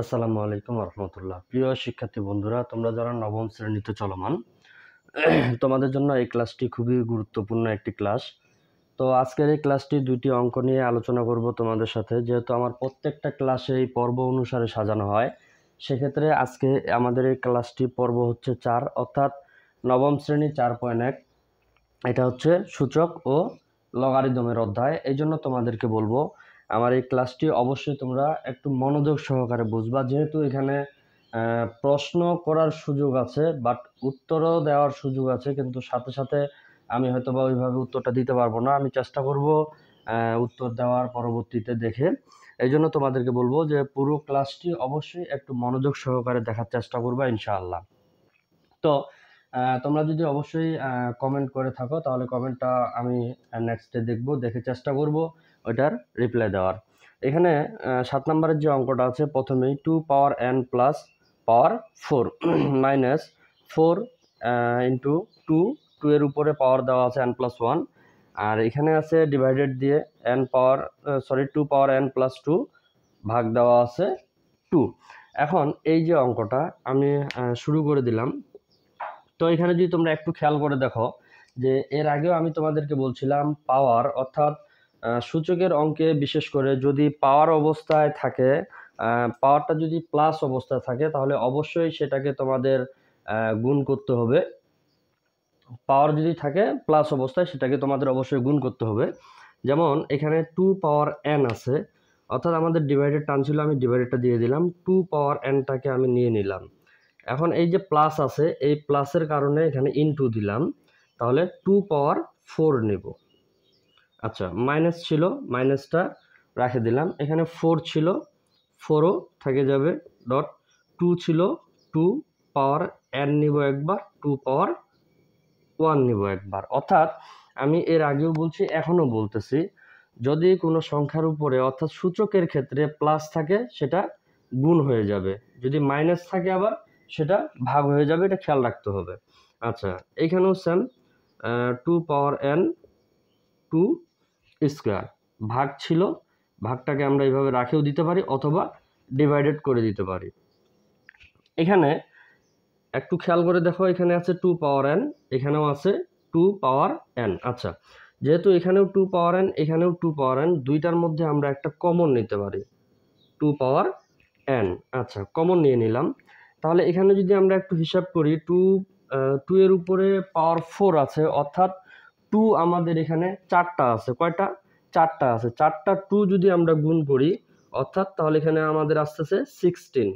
আসসালামু আলাইকুম রহমতুল্লাহ। প্রিয় শিক্ষার্থী বন্ধুরা, তোমরা যারা নবম শ্রেণীতে চলমান তোমাদের জন্য এই ক্লাসটি খুবই গুরুত্বপূর্ণ একটি ক্লাস। তো আজকের এই ক্লাসটি দুইটি অঙ্ক নিয়ে আলোচনা করব তোমাদের সাথে। যেহেতু আমার প্রত্যেকটা ক্লাসে এই পর্ব অনুসারে সাজানো হয়, সেক্ষেত্রে আজকে আমাদের এই ক্লাসটি পর্ব হচ্ছে 4, অর্থাৎ নবম শ্রেণী 4.1। এটা হচ্ছে সূচক ও লগারিদমের অধ্যায়। এই জন্য তোমাদেরকে বলবো আমার এই ক্লাসটি অবশ্যই তোমরা একটু মনোযোগ সহকারে বুঝবা, যেহেতু এখানে প্রশ্ন করার সুযোগ আছে, বাট উত্তরও দেওয়ার সুযোগ আছে, কিন্তু সাথে সাথে আমি হয়তো বা ওইভাবে উত্তরটা দিতে পারবো না। আমি চেষ্টা করব উত্তর দেওয়ার পরবর্তীতে দেখে। এই জন্য তোমাদেরকে বলবো যে পুরো ক্লাসটি অবশ্যই একটু মনোযোগ সহকারে দেখার চেষ্টা করবা ইনশাআল্লাহ। তো তোমরা যদি অবশ্যই কমেন্ট করে থাকো, তাহলে কমেন্টটা আমি নেক্সটে দেখব, দেখে চেষ্টা করব ওইটার রিপ্লাই দেওয়ার। এখানে 7 নম্বরের যে অঙ্কটা আছে, প্রথমেই 2 পাওয়ার n প্লাস পাওয়ার 4 মাইনাস 4 ইন্টু 2 এর উপরে পাওয়ার দেওয়া আছে n+1, আর এখানে আছে ডিভাইডেড দিয়ে টু পাওয়ার n প্লাস 2 ভাগ দেওয়া আছে 2। এখন এই যে অঙ্কটা আমি শুরু করে দিলাম। তো এখানে যদি তোমরা একটু খেয়াল করে দেখো, যে এর আগেও আমি তোমাদেরকে বলছিলাম পাওয়ার, অর্থাৎ সূচকের অঙ্কে বিশেষ করে যদি পাওয়ার অবস্থায় থাকে, পাওয়ারটা যদি প্লাস অবস্থায় থাকে, তাহলে অবশ্যই সেটাকে তোমাদের গুণ করতে হবে। পাওয়ার যদি থাকে প্লাস অবস্থায়, সেটাকে তোমাদের অবশ্যই গুণ করতে হবে। যেমন এখানে 2 পাওয়ার n আছে, অর্থাৎ আমাদের ডিভাইডেড টার্ম ছিল, আমি ডিভাইডেডটা দিয়ে দিলাম, 2 পাওয়ার nটাকে আমি নিয়ে নিলাম। এখন এই যে প্লাস আছে, এই প্লাসের কারণে এখানে ইনটু দিলাম, তাহলে 2 পাওয়ার 4 নেব। আচ্ছা, মাইনাস ছিল, মাইনাসটা রেখে দিলাম। এখানে 4 ছিল, 4ও থেকে যাবে, ডট 2 ছিল, 2 পাওয়ার n নিব একবার, 2 পাওয়ার 1 নিব একবার। অর্থাৎ আমি এর আগেও বলছি, এখনও বলতেছি, যদি কোনো সংখ্যার উপরে অর্থাৎ সূচকের ক্ষেত্রে প্লাস থাকে সেটা গুণ হয়ে যাবে, যদি মাইনাস থাকে আবার সেটা ভাগ হয়ে যাবে, এটা খেয়াল রাখতে হবে। আচ্ছা, এইখানেও সেম, 2 পাওয়ার n 2 স্কোয়ার, ভাগ ছিল, ভাগটাকে আমরা এইভাবে রাখেও দিতে পারি অথবা ডিভাইডেড করে দিতে পারি। এখানে একটু খেয়াল করে দেখো, এখানে আছে 2 পাওয়ার n, এখানেও আছে 2 পাওয়ার n। আচ্ছা, যেহেতু এখানেও 2 পাওয়ার n, এখানেও 2 পাওয়ার n, দুইটার মধ্যে আমরা একটা কমন নিতে পারি, 2 পাওয়ার n। আচ্ছা, কমন নিয়ে নিলাম। তাহলে এখানে যদি আমরা একটু হিসাব করি, 2 এর উপরে পাওয়ার 4 আছে, অর্থাৎ 2 আমাদের এখানে 4টা আছে। কয়টা? 4টা আছে। 4টা 2 যদি আমরা গুণ করি, অর্থাৎ তাহলে এখানে আমাদের আসতেছে 16,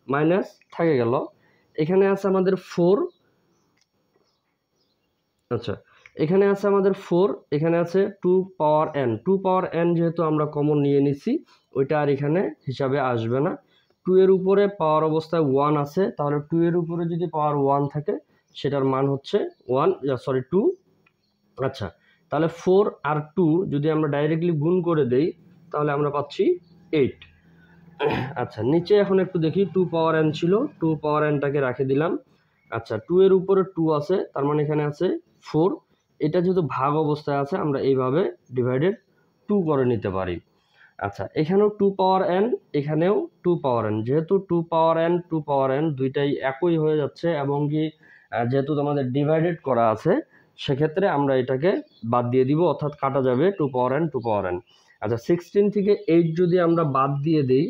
মাইনাস থাকে গেল, এখানে আছে আমাদের 4। আচ্ছা, এখানে আছে আমাদের 4, এখানে আছে 2 পাওয়ার n। 2 পাওয়ার n যেহেতু আমরা কমন নিয়ে নিছি, ওইটা আর এখানে হিসাবে আসবে না। 2 এর উপরে পাওয়ার অবস্থায় 1 আছে, তাহলে 2 এর উপরে যদি পাওয়ার 1 থাকে, সেটার মান হচ্ছে 2। আচ্ছা, তাহলে 4 আর 2 যদি আমরা ডাইরেক্টলি গুণ করে দেই, তাহলে আমরা পাচ্ছি 8। আচ্ছা, নিচে এখন একটু দেখি, 2 পাওয়ার n ছিল, 2 পাওয়ার nটাকে রেখে দিলাম। আচ্ছা, 2 এর উপরে 2 আছে, তার মানে এখানে আছে 4। এটা যেহেতু ভাগ অবস্থায় আছে, আমরা এইভাবে ডিভাইডেড 2 করে নিতে পারি। আচ্ছা, এখানেও 2 পাওয়ার n, এখানেও 2 পাওয়ার n, যেহেতু 2 পাওয়ার n 2 পাওয়ার n দুইটাই একই হয়ে যাচ্ছে, এবং কি যেহেতু তোমাদের ডিভাইডেড করা আছে, সেক্ষেত্রে আমরা এটাকে বাদ দিয়ে দিব, অর্থাৎ কাটা যাবে 2 পাওয়ার n 2 পাওয়ার n। আচ্ছা, 16 থেকে 8 যদি আমরা বাদ দিয়ে দিই,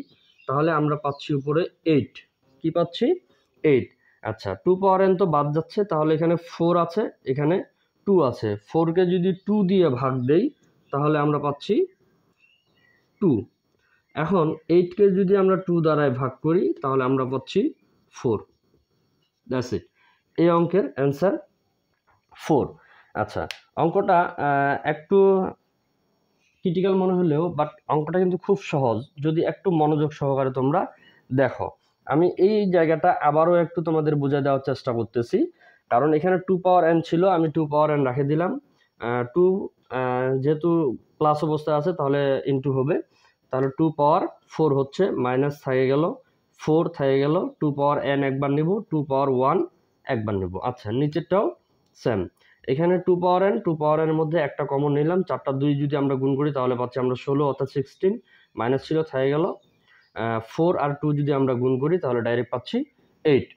তাহলে আমরা পাচ্ছি উপরে 8। কি পাচ্ছি? 8। আচ্ছা, 2 পাওয়ার n তো বাদ যাচ্ছে, তাহলে এখানে 4 আছে, এখানে 2 আছে। 4কে যদি 2 দিয়ে ভাগ দেই, তাহলে আমরা পাচ্ছি 2। এখন 8কে যদি আমরা 2 দ্বারায় ভাগ করি, তাহলে আমরা পাচ্ছি 4। That's it. এই অঙ্কের অ্যান্সার 4। আচ্ছা, অঙ্কটা একটু ক্রিটিক্যাল মনে হলেও, বাট অঙ্কটা কিন্তু খুব সহজ, যদি একটু মনোযোগ সহকারে তোমরা দেখো। আমি এই জায়গাটা আবারও একটু তোমাদের বুঝিয়ে দেওয়ার চেষ্টা করতেছি, কারণ এখানে 2 পাওয়ার n ছিল, আমি 2 পাওয়ার n রেখে দিলাম। 2 যেহেতু প্লাস অবস্থায় আছে, তাহলে ইনটু হবে, তাহলে 2 পাওয়ার 4 হচ্ছে, মাইনাস থেকে গেল, 4 থেকে গেল, 2 পাওয়ার n একবার নিব, 2 পাওয়ার 1 একবার নিব। আচ্ছা, নিচেরটাও সেম, এখানে 2 পাওয়ার n, 2 পাওয়ার n এর মধ্যে একটা কমন নিলাম, 4টা 2 যদি আমরা গুণ করি, তাহলে পাচ্ছি আমরা 16, অর্থাৎ 16, মাইনাস ছিল থেকে গেল, 4 আর 2 যদি আমরা গুণ করি তাহলে ডাইরেক্ট পাচ্ছি 8।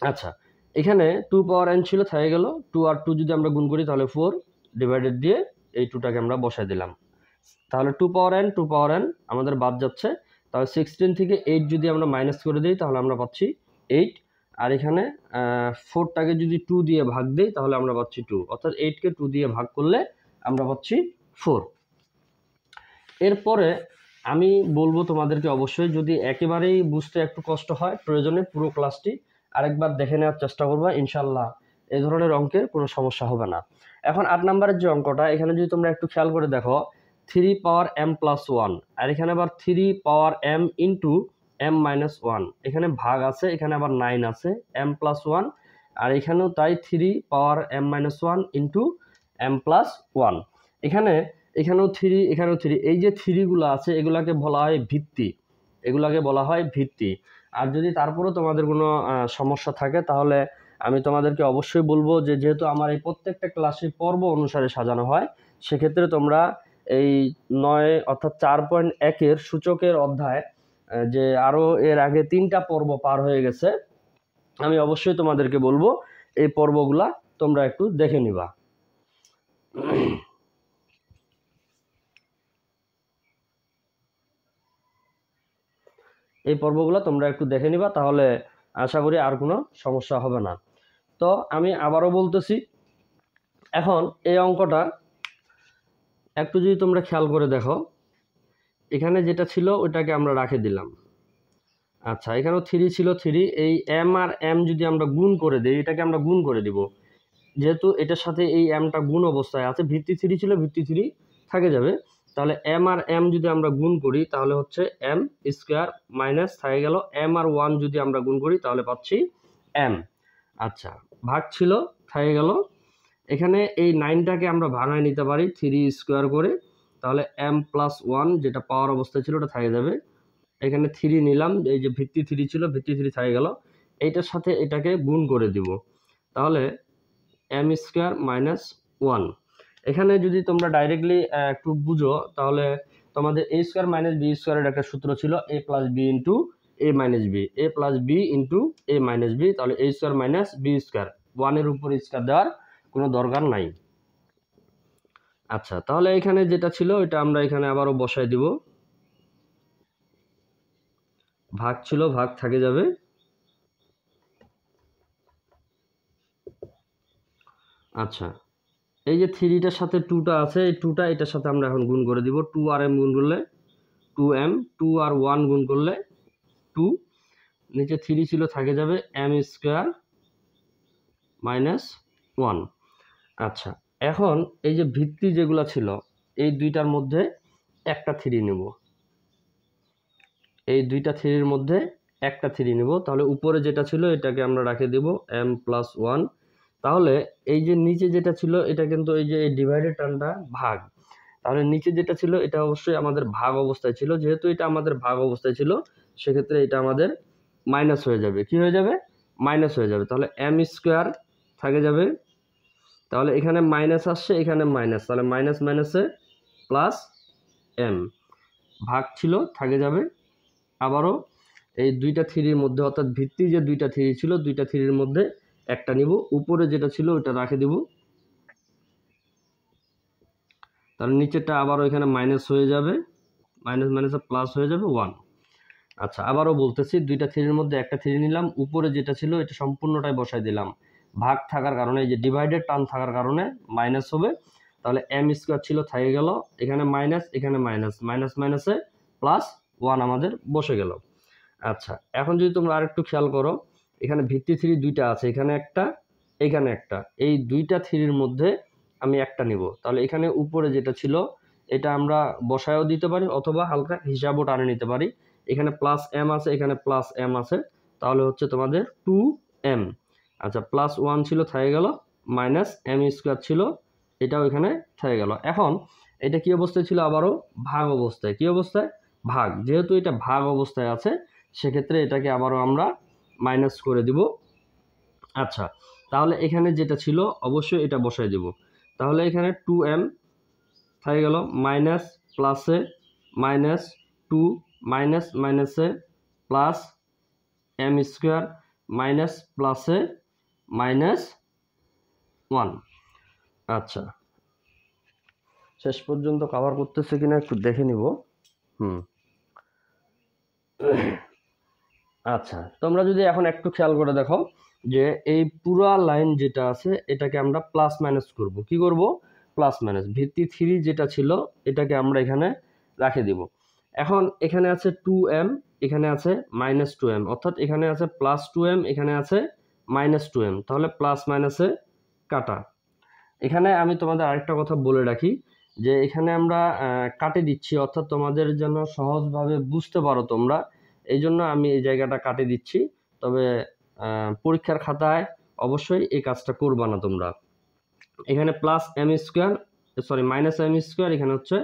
আচ্ছা, এখানে 2 পাওয়ার n ছিল, থেকে গেল 2 আর 2 যদি আমরা গুণ করি তাহলে 4 ডিভাইডেড দিয়ে এই 2টাকে আমরা বসাই দিলাম। তাহলে 2 পাওয়ার n আমাদের বাদ যাচ্ছে। তাহলে 16 থেকে 8 যদি আমরা মাইনাস করে দিই তাহলে আমরা পাচ্ছি 8। আর এখানে 4টাকে যদি 2 দিয়ে ভাগ দিই তাহলে আমরা পাচ্ছি 2, অর্থাৎ 8কে 2 দিয়ে ভাগ করলে আমরা পাচ্ছি 4। এরপরে আমি বলবো তোমাদেরকে অবশ্যই যদি একেবারেই বুঝতে একটু কষ্ট হয় প্রয়োজনে পুরো ক্লাসটি আরেকবার দেখে নেওয়ার চেষ্টা করবা, ইনশাল্লাহ এই ধরনের অঙ্কের কোনো সমস্যা হবে না। এখন 8 নম্বরের যে অঙ্কটা, এখানে যদি তোমরা একটু খেয়াল করে দেখো 3 পাওয়ার m প্লাস 1, আর এখানে আবার 3 পাওয়ার m ইন্টু m মাইনাস 1, এখানে ভাগ আছে, এখানে আবার 9 আছে m প্লাস 1, আর এখানেও তাই 3 পাওয়ার m minus 1 into m plus 1। এখানেও 3, এখানেও 3, এই যে 3গুলো আছে এগুলাকে বলা হয় ভিত্তি, এগুলাকে বলা হয় ভিত্তি। আর যদি তারপরেও তোমাদের কোনো সমস্যা থাকে তাহলে আমি তোমাদেরকে অবশ্যই বলবো যে যেহেতু আমার এই প্রত্যেকটা ক্লাসে পর্ব অনুসারে সাজানো হয়, সেক্ষেত্রে তোমরা এই 9 অর্থাৎ 4.1-এর সূচকের অধ্যায় যে আরও এর আগে 3টা পর্ব পার হয়ে গেছে, আমি অবশ্যই তোমাদেরকে বলবো এই পর্বগুলা তোমরা একটু দেখে নিবা। এই পর্বগুলো তোমরা একটু দেখে নিবা, তাহলে আশা করি আর কোনো সমস্যা হবে না। তো আমি আবারও বলতেছি, এখন এই অঙ্কটা একটু যদি তোমরা খেয়াল করে দেখো, এখানে যেটা ছিল ওইটাকে আমরা রাখে দিলাম। আচ্ছা, এখানেও 3 ছিল, 3, এই m আর m যদি আমরা গুণ করে দিই, এটাকে আমরা গুণ করে দিব, যেহেতু এটার সাথে এই mটা গুণ অবস্থায় আছে, ভিত্তি 3 ছিল, ভিত্তি 3 থাকে যাবে। তাহলে m আর m যদি আমরা গুণ করি তাহলে হচ্ছে m স্কোয়ার মাইনাস থাকে গেল m আর 1 যদি আমরা গুণ করি তাহলে পাচ্ছি m। আচ্ছা, ভাগ ছিল, থাকে গেল, এখানে এই 9টাকে আমরা ভাঙায় নিতে পারি 3 স্কোয়ার করে, তাহলে m প্লাস 1 যেটা পাওয়ার অবস্থায় ছিল ওটা থাকে যাবে। এখানে 3 নিলাম, এই যে ভিত্তি 3 ছিল, ভিত্তি 3 থাকে গেল, এইটার সাথে এটাকে গুণ করে দিব, তাহলে m স্কোয়ার মাইনাস 1। এখানে যদি তোমরা ডাইরেক্টলি একটু বুঝো তাহলে তোমাদের a স্কোয়ার মাইনাস b স্কোয়ারের একটা সূত্র ছিল a plus b into a minus b, a plus b into a minus b, তাহলে a square minus b square, 1-এর উপর স্কোয়ার দেওয়ার কোনো দরকার নাই। আচ্ছা, তাহলে এখানে যেটা ছিল এটা আমরা এখানে আবারও বসাই দিব, ভাগ ছিল, ভাগ থাকে যাবে। আচ্ছা, এই যে 3টার সাথে 2টা আছে, এই 2টা এটার সাথে আমরা এখন গুণ করে দিব, 2 আর m গুণ করলে 2m, 2 আর 1 গুণ করলে 2, নিচে 3 ছিল, থাকে যাবে m স্কোয়ার মাইনাস 1। আচ্ছা, এখন এই যে ভিত্তি যেগুলো ছিল এই দুইটার মধ্যে একটা 3 নেব, এই দুইটা 3-এর মধ্যে একটা 3 নেব, তাহলে উপরে যেটা ছিল এটাকে আমরা রাখে দেব m প্লাস 1। তাহলে এই যে নিচে যেটা ছিল এটা কিন্তু এই যে এই ডিভাইডেড টার্মটা ভাগ, তাহলে নিচে যেটা ছিল এটা অবশ্যই আমাদের ভাগ অবস্থায় ছিল, যেহেতু এটা আমাদের ভাগ অবস্থায় ছিল সেক্ষেত্রে এটা আমাদের মাইনাস হয়ে যাবে। কি হয়ে যাবে? মাইনাস হয়ে যাবে। তাহলে m স্কোয়ার থাকে যাবে, তাহলে এখানে মাইনাস আসছে, এখানে মাইনাস, তাহলে মাইনাস মাইনাসে প্লাস m, ভাগ ছিল, থাকে যাবে। আবারও এই দুইটা 3-এর মধ্যে, অর্থাৎ ভিত্তি যে দুইটা 3 ছিল, দুইটা 3-এর মধ্যে একটা নিব, উপরে যেটা ছিল ওটা রাখে দিব, তাহলে নিচেরটা আবারও এখানে মাইনাস হয়ে যাবে, মাইনাস মাইনাসে প্লাস হয়ে যাবে 1। আচ্ছা, আবারও বলতেছি, দুইটা 3-এর মধ্যে একটা 3 নিলাম, উপরে যেটা ছিল এটা সম্পূর্ণটাই বসাই দিলাম, ভাগ থাকার কারণে, এই যে ডিভাইডেড টার্ম থাকার কারণে মাইনাস হবে, তাহলে m স্কোয়ার ছিল, থাকে গেল, এখানে মাইনাস, এখানে মাইনাস, মাইনাস মাইনাসে প্লাস 1 আমাদের বসে গেল। আচ্ছা, এখন যদি তোমরা আরেকটু খেয়াল করো, এখানে ভিত্তি 3 দুইটা আছে, এখানে একটা, এখানে একটা, এই দুইটা 3-এর মধ্যে আমি একটা নিব, তাহলে এখানে উপরে যেটা ছিল এটা আমরা বসায়ও দিতে পারি অথবা হালকা হিসাবও টানে নিতে পারি। এখানে প্লাস m আছে, এখানে প্লাস m আছে, তাহলে হচ্ছে তোমাদের 2m। আচ্ছা, প্লাস 1 ছিল, থাকে গেল, মাইনাস m স্কোয়ার ছিল, এটাও এখানে থেকে গেল। এখন এটা কি অবস্থায় ছিল? আবারও ভাগ অবস্থায়। কি অবস্থায়? ভাগ। যেহেতু এটা ভাগ অবস্থায় আছে সেক্ষেত্রে এটাকে আবারও আমরা মাইনাস করে দিব। আচ্ছা, তাহলে এখানে যেটা ছিল অবশ্যই এটা বসাই দিব, তাহলে এখানে 2m থাকে গেল, মাইনাস প্লাসে মাইনাস 2 মাইনাস মাইনাসে প্লাস এম স্কোয়ার মাইনাস প্লাসে মাইনাস 1। আচ্ছা, শেষ পর্যন্ত কভার করতেছে কিনা একটু দেখে নিব। আচ্ছা, তোমরা যদি এখন একটু খেয়াল করে দেখো যে এই পুরা লাইন যেটা আছে এটাকে আমরা প্লাস মাইনাস করব। কি করব? Plus minus. ভিত্তি 3 যেটা ছিল এটাকে আমরা এখানে রাখে দিব। এখন এখানে আছে 2m, এখানে আছে মাইনাস 2m, অর্থাৎ এখানে আছে প্লাস 2m, এখানে আছে মাইনাস 2m, তাহলে প্লাস মাইনাসে কাটা। এখানে আমি তোমাদের আরেকটা কথা বলে রাখি যে এখানে আমরা কাটে দিচ্ছি, অর্থাৎ তোমাদের যেন সহজভাবে বুঝতে পারো তোমরা, এই জন্য আমি এই জায়গাটা কাটে দিচ্ছি। তবে পরীক্ষার খাতায় অবশ্যই এই কাজটা করবা না তোমরা। এখানে plus M square, sorry minus M square, এখানে হচ্ছে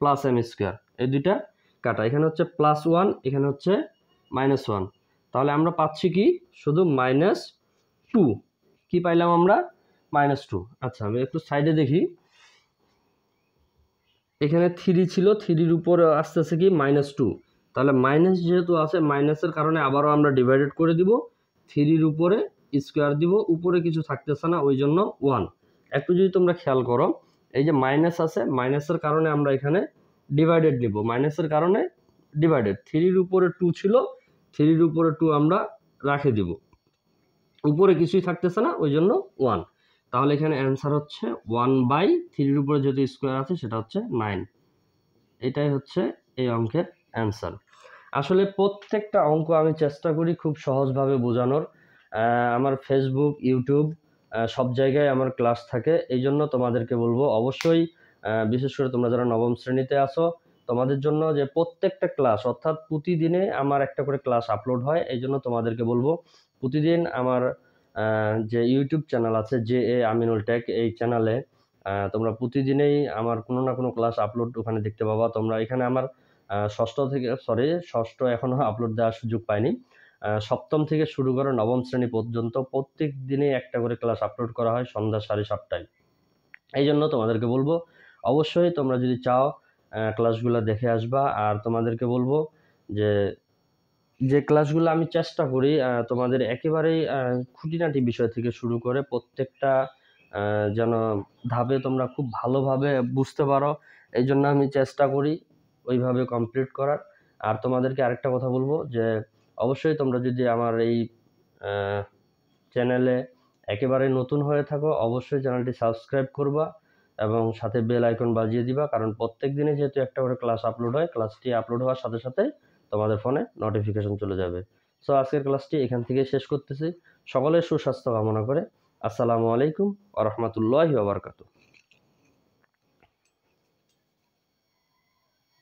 প্লাস এম স্কোয়ার, এই দুইটা কাটা। এখানে হচ্ছে প্লাস 1, এখানে হচ্ছে মাইনাস 1, তাহলে আমরা পাচ্ছি কি? শুধু মাইনাস 2। কি পাইলাম আমরা? মাইনাস 2। আচ্ছা, আমি একটু সাইডে দেখি। এখানে 3 ছিল, 3-র উপরে আসতেছে কি? মাইনাস 2। তাহলে মাইনাস যেহেতু আছে, মাইনাসের কারণে আবারও আমরা ডিভাইডেড করে দিব, 3-র উপরে স্কোয়ার দিব, উপরে কিছু থাকতেছে না, ওই জন্য 1। একটু যদি তোমরা খেয়াল করো, এই যে মাইনাস আছে, মাইনাসের কারণে আমরা এখানে ডিভাইডেড নিব, মাইনাসের কারণে ডিভাইডেড। 3-র উপরে 2 ছিল, 3-র উপরে 2 আমরা রাখে দিব, উপরে কিছুই থাকতেছে না, ওই জন্য 1। তাহলে এখানে অ্যান্সার হচ্ছে 1/3-র উপরে যেহেতু স্কোয়ার আছে সেটা হচ্ছে 9। এটাই হচ্ছে এই অঙ্কের অ্যান্সার। আসলে প্রত্যেকটা অঙ্ক আমি চেষ্টা করি খুব সহজভাবে বোঝানোর। আমার ফেসবুক, ইউটিউব সব জায়গায় আমার ক্লাস থাকে, এই জন্য তোমাদেরকে বলবো অবশ্যই, বিশেষ করে তোমরা যারা নবম শ্রেণীতে আসো, তোমাদের জন্য যে প্রত্যেকটা ক্লাস, অর্থাৎ প্রতিদিনে আমার একটা করে ক্লাস আপলোড হয়, এই জন্য তোমাদেরকে বলবো প্রতিদিন আমার যে ইউটিউব চ্যানেল আছে JA আমিনুল টেক, এই চ্যানেলে তোমরা প্রতিদিনেই আমার কোনো না কোনো ক্লাস আপলোড ওখানে দেখতে পাবা। তোমরা এখানে আমার ষষ্ঠ এখনও আপলোড দেওয়ার সুযোগ পাইনি, সপ্তম থেকে শুরু করে নবম শ্রেণী পর্যন্ত প্রত্যেক দিনে একটা করে ক্লাস আপলোড করা হয় সন্ধ্যা 7:30টায়। এই জন্য তোমাদেরকে বলবো অবশ্যই তোমরা যদি চাও ক্লাসগুলো দেখে আসবা। আর তোমাদেরকে বলবো যে ক্লাসগুলো আমি চেষ্টা করি তোমাদের একেবারেই খুঁটিনাটি বিষয় থেকে শুরু করে প্রত্যেকটা যেন ধাপে তোমরা খুব ভালোভাবে বুঝতে পারো, এই জন্য আমি চেষ্টা করি ওইভাবে কমপ্লিট করার। আর তোমাদেরকে আরেকটা কথা বলবো যে অবশ্যই তোমরা যদি আমার এই চ্যানেলে একেবারে নতুন হয়ে থাকো, অবশ্যই চ্যানেলটি সাবস্ক্রাইব করবা এবং সাথে বেল আইকন বাজিয়ে দিবা, কারণ প্রত্যেক দিনে যেহেতু একটা করে ক্লাস আপলোড হয়, ক্লাসটি আপলোড হওয়ার সাথে সাথে তোমাদের ফোনে নোটিফিকেশন চলে যাবে। সো আজকের ক্লাসটি এখান থেকে শেষ করতেছি। সকলের সুস্বাস্থ্য কামনা করে আসসালামু আলাইকুম ওয়া রাহমাতুল্লাহি ওয়া বারাকাতুহু।